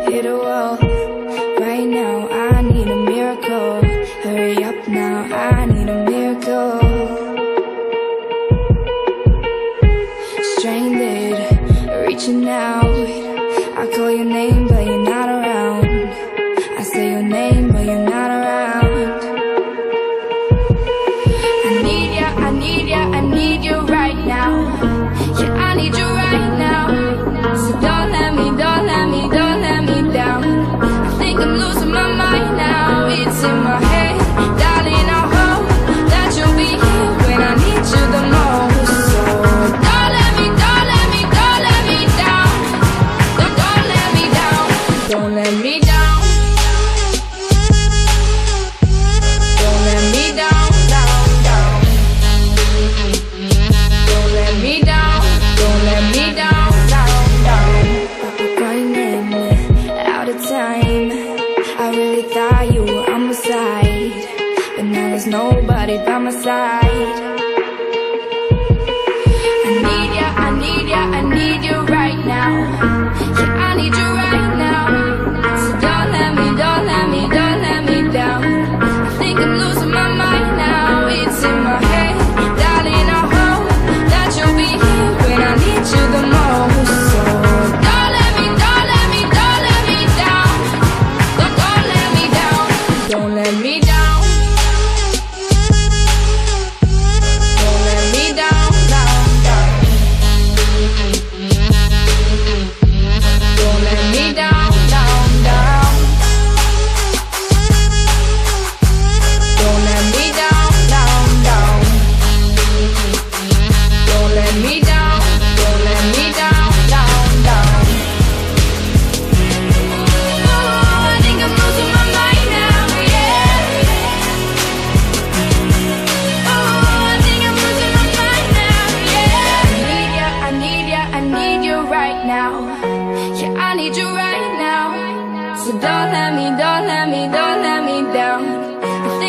Hit a wall. Right now I need a miracle. Hurry up now, I need a miracle. Stranded, reaching out. I call your name but you're not around. I say your name but you're not around. I need ya, I need ya, I need you right now. Yeah, I need you right now. So don't let me down. I think I'm losing my mind now. It's in my head, darling, I hope that you'll be here when I need you the most. So don't let me down. Don't let me down. Don't let me down. Don't let me down, down. Don't let me down. Don't let me down, down. Running out of time. I really thought you were on my side, but now there's nobody by my side. I need ya, I need ya, I need you right now. Yeah, I need you right now. So don't let me down. I think I'm losing my mind now. It's in my head, darling, I hope that you'll be here when I need you the most. So don't let me down. Don't let me down. Don't let me down, down. Don't let me down, down. Don't let me down, down. Don't let me down, don't let me down, down. Oh, I think I'm losing my mind now. Yeah, I need you right now. So don't let me down.